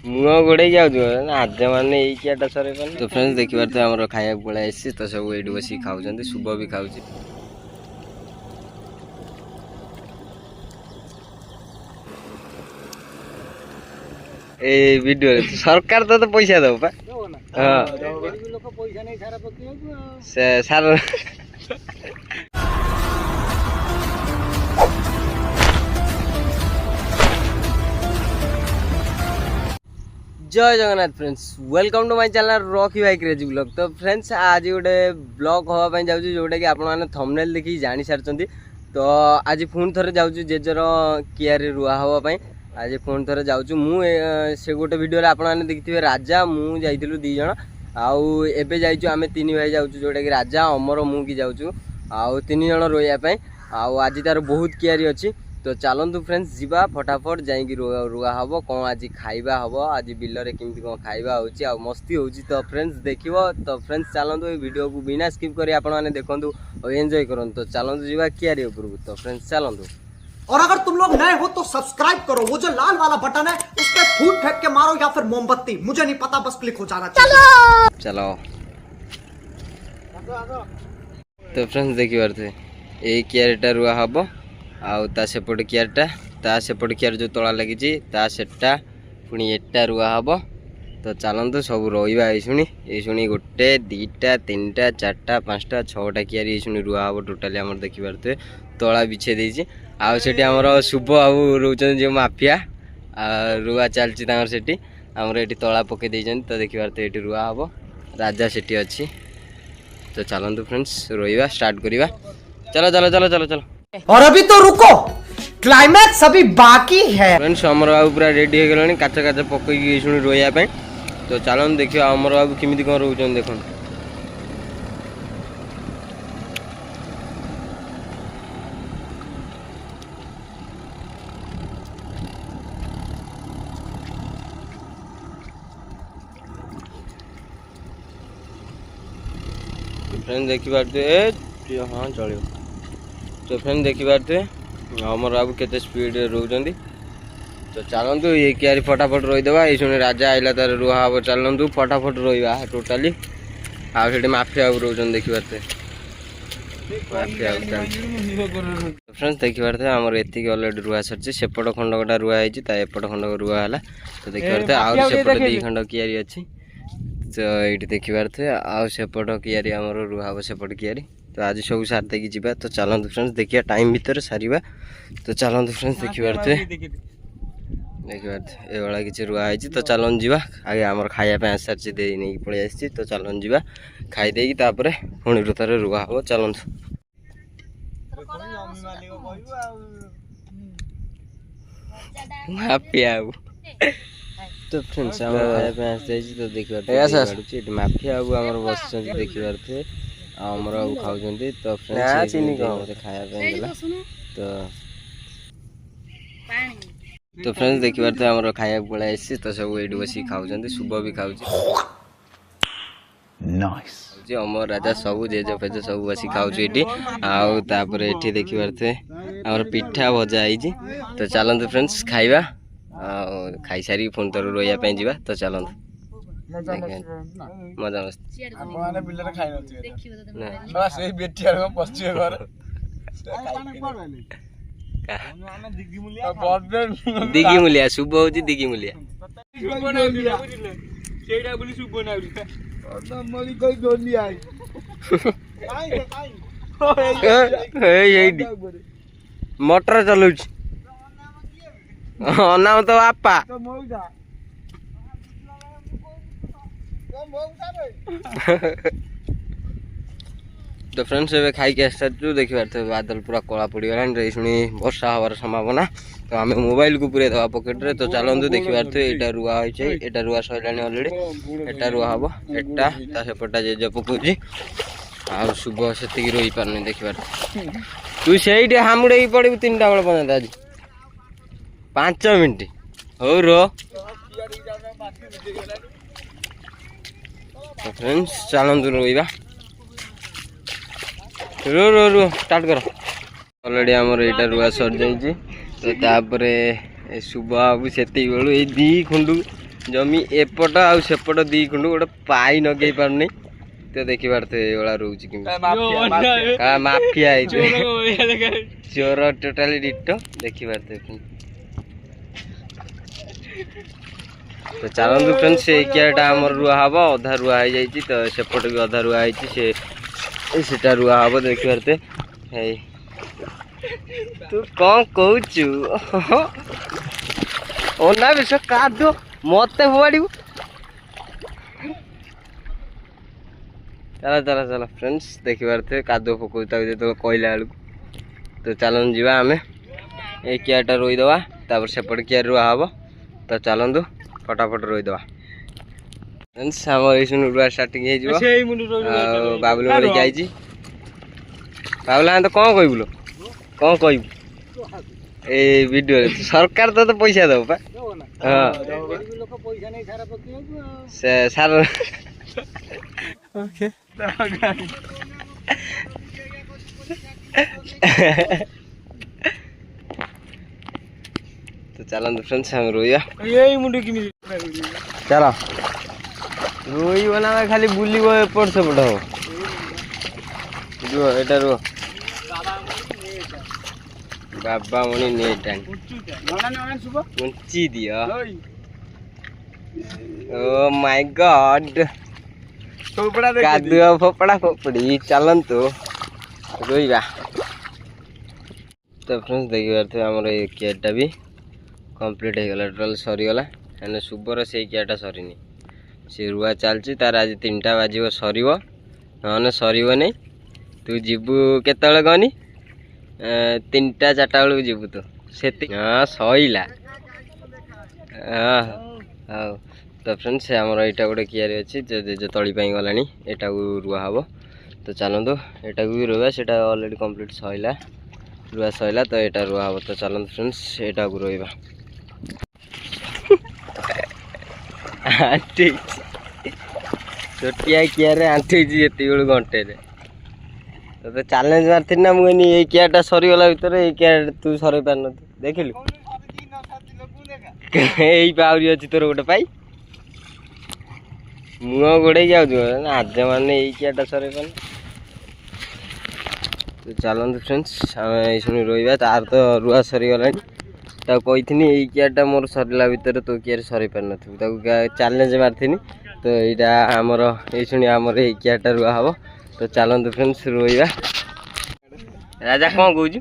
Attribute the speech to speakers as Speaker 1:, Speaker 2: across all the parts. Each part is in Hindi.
Speaker 1: मुह गोड़े आज मैंने यहीटा सर तो फ्रेंड्स देखी पारे आम खाया पड़े आसी तो सब ये बस खाऊँ शुभ भी खाऊ ए वीडियो सरकार तो पैसा दब हाँ सार जय Jagannath friends welcome to my channel Rocky भाई क्रेजी ब्लॉग। तो फ्रेंड्स आज गोटे ब्लॉग होगापी जाऊँ जोटा कि आपने थंबनेल देखी जानी सारी। तो आज पुणी थे जाऊँ जेजर कियारे रुआ हाँपाई आज पुणी थे जाऊँ मु से गोटे वीडियो आपने देखिए राजा मु जाइलु दी जन आउ एबे जाइचु आमे तीन भाई जाऊँ जोटा कि राजा अमर मु कि जाऊँ आउ तीन जन रोयापाई आउ आज तार बहुत कियारी अच्छी। तो चलतु फ्रेंड्स जीवा फटाफट जाइए रुआ हम कौन आज खाइबा हम आज बिलरे केमती कौन खाइबा होची आ मस्ती होची। तो फ्रेंड्स देखियो तो फ्रेंड्स चलतु ये वीडियो को बिना स्किप करी आपण माने देखंतु और एंजॉय करंतु। तो चलतु जीवा कियारी ऊपर। तो फ्रेंड्स चलतु
Speaker 2: और अगर तुम लोग नए हो तो सब्सक्राइब करो, वो जो लाल वाला बटन है उस पर फूट फेंक के मारो या फिर मोमबत्ती, मुझे नहीं पता, बस क्लिक हो जाना चाहिए।
Speaker 1: चलो तो फ्रेंड्स देखिए थे ये कियारीटा रुआ हम आउ सेपट कियारटा सेपट कियार जो तला लगी सेटा पुणी एटा रुआ हम। तो चलतु सब रहा ये शुणी गोटे दीटा तीन टा चार्टा पाँचटा छटा कियार ये शुणी रुआ हम टोटाली आम देखिए तला बिछे देती आठ आमर शुभ बाबू रोच जो माफिया रुआ चलती से आमर ये तला पकई तो देखिए ये रुआ हम राजा से अच्छी। तो चलतु फ्रेंड्स रोवा स्टार्ट करवा। चलो चलो चलो चलो चलो
Speaker 2: और अभी तो रुको, क्लाइमैक्स अभी बाकी है।
Speaker 1: फ्रेंड्स अमर बाबू पूरा रेडी हो गलानी काच काच पकई रोया। तो चलन देखिए अमर बाबू किमिति कौन रोच देख। फ्रेंड्स देखी पारे हाँ चलो। तो फ्रेंड देखी पारे अमर बाबू केते स्पीड रोचंदी। तो चलतु ये कियारी फटाफट रोईदेवा ये शुणी राजा आइला तार रुआ हम। चलतु फटाफट रोवा टोटाली आठ माफिया बाबू रोचन देखी पारे माफिया। तो फ्रेंड्स देखी पारे आमर एति अलरेडी रुआ सर सेपट खंडकटा रुआ है एपट खंडक रुआ है। तो देखी पारे आउ सेपट दी खंड कियारी अच्छी। तो ये देखी पारे आउ सेपट कियारी आमर रुआ हम सेपट कियारी। तो आज सब सार देकी जीवा। तो चलतु फ्रेंड्स देखिए टाइम भीतर सारिबा। तो चलतु फ्रेंड्स देखी पारे ये वाला किसी रुआ है। तो चलन जीवा आगे आमर खायापे आस सारी दे नहीं पलि आसी। तो चलन जीवा खाईदे पुणी ऋतुरे रुआ हम। चलतु माफिया। तो फ्रेंड्स आम खायापे आसी। तो देखिए माफिया बाबू आमर बस देखी पारे आमर बाबू खाऊ। तो फ्रेंड्स खाया तो फ्रेंड्स देखी पारे आमर खाया पड़े आसी। तो सब ये बस खाऊ शुभ भी खाऊ अमर राजा सब जेज फेज सब बस खाऊ ये आउे ये देखी पारे आमर पिठा भजा है। तो चलतु फ्रेंड्स खाइबा खाई सारी पुणी थोड़ा रोयापाई जावा। तो चलतु मजा मस्ती दिगी मुलिया शुभ हूँ दिगी मुलिया मोटर चलु अना तो बापा। तो फ्रेंड्स ए खाई आसू देखी पारे बादल पूरा कला पड़गला शुणी वर्षा हबार संभावना। तो आम मोबाइल को पूरे दवा पकेट रे। तो चलतु देखी पारे यहाँ रुआ होता रुआ सरला अलरेडी एटा रुआ हम एटा सेपटा जेज पकाउची आ शुभ से रही पारनी देखी पारे। तू से हामुड़े पड़ू 3टा बेल पर्यंत आज 5 मिनट हो रो। तो फ्रेंड्स चलतु रोवा रो रो रो स्टार्ट कर। अलरेडी आमर यहाँ रुआ सर जाइए। तो शुभ बाबू से बेलू ये दी खुंड जमी एपट आउ सेपट दी खंड गोटे पाई नगे पारनी तो देखी पारते एवला रोच कि माफिया चोर टोटाली डिटो देखी पारते तो चलतु फ्रेंड्स से कियाटा आमर रुआ हम अधा रुआ हो जाइए तो सेपट भी अधा रुआ होटा रुआ हम देखी पारते तू कौन कहचु ओना विष का मत फोड़ू चलो चलो चलो फ्रेंड्स देखी पारे कादुआ पकौ जो कहला बेलू तो चलन जीवा आम ये कियाटा रोईदवा तापर सेपट किया रुआ हम तो चलतु फटाफट रोईदवा फ्रेंड्स आम ये रुआ स्टार्टिंग हो बाबुल बोल आई बाबुला तो कौन कहबुल कौन कहबू ए वीडियो सरकार तो पैसा दब पा हाँ सार तो चलते फ्रेंड्स हम रोइया चलो रोई बना खाली बुल एपट सेपट हम रुह एटा रुह बाबा मणि नेट उंची दिया ओ माय गॉड कादुआ फोपड़ा फोपड़ी चलतु रोईबा तो फ्रेंड्स देखी पारे आमर ये कियाटा भी कंप्लीट हो गला टोटाल सरीगला एने शुभर से कियाटा सरीनी से रुआ चलची तार आज 3टा बाजिब सर ना सर नहीं तू जीवु केतले कहनी 3टा 4टा बेलू जीवु तो से हाँ सईला हाँ हाँ तो फ्रेंड्स आमर यहाँ गोटे कियारी अच्छी जो तली गला यहाँ रुआ हम तो चलतु यहाँ भी रोवा से अलरेडी कंप्लीट सईला रुआ सईला तो यहाँ रुआ हम तो चलतु फ्रेंड्स यहाँ को रोवा आंटी छोटिया कियारे आंटी ये घंटे तो चैलेंज मारती ना मुझे ये कियाटा सरीगला भितर ये किया तू सर पार न देखिलु यही पावरी अच्छी तोर गोटे पाई मुह गोड़े आज मैंने यही कियाटा सर पार तो चलते फ्रेंड्स आम ये रोवा तार तो रुआ सरीगला कही यही कियाटा मोर सरला भितर तो कियारे सर पार नु चैलेंज मारती तो यहाँ आमर ये आमर ये कियाटा रुआ हम तो चलतु फ्रेंड्स रोईबा राजा कौन कहूँ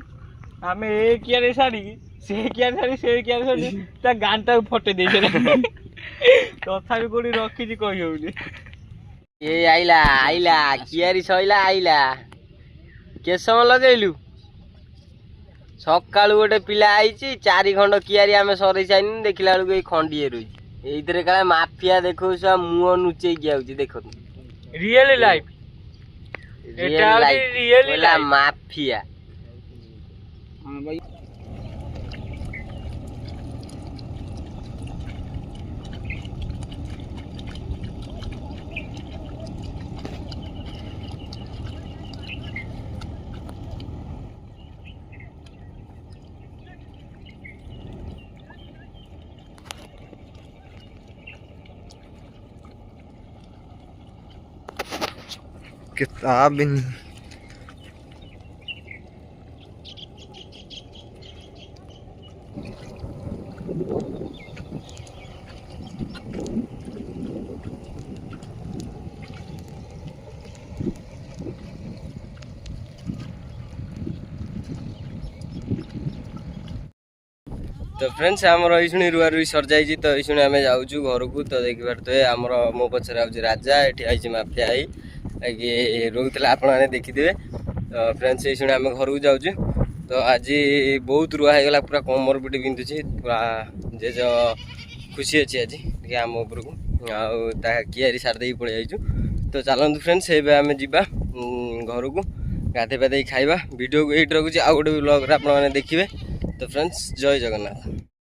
Speaker 3: आम ए कियारे साड़ी से कियारे साड़ी से कियारे साड़ी ता गानटा फटे दे तथा भी कोड़ी रखी कही होनी
Speaker 1: ये आइला आइला कियारी सईला आइला के समय लगेलु सकाळु गोटे पिला आईची 4 खंड कियारी आम सर साइन देखला बेलू ये खंडीए रही ये काले माफिया देखो मुह नुचे देख
Speaker 3: रियल लाइफ
Speaker 1: रियल माफिया
Speaker 4: किताब
Speaker 1: तो फ्रेंड्स आमर ये रुआ रुई सर जाइए तो ये आम जाऊँ घर को तो देखी पारे आमर मो पचर आज राजा ये आई माफिया आई रोला आपने देखिथे तो फ्रेंड्स ये आम घर को जाऊँ तो आज बहुत रुआ होगा पूरा कमर पिटी बिंधुची पूरा जेज खुशी अच्छी आज आम उपर को आ कियारी सारदे पड़े जाइए तो चलतु फ्रेंड्स आम जा घर को गाधे पाधे खाइबा वीडियो को ये रखुच्छी आउ गोटे ब्लॉग आपने देखिए तो फ्रेंड्स जय जगन्नाथ।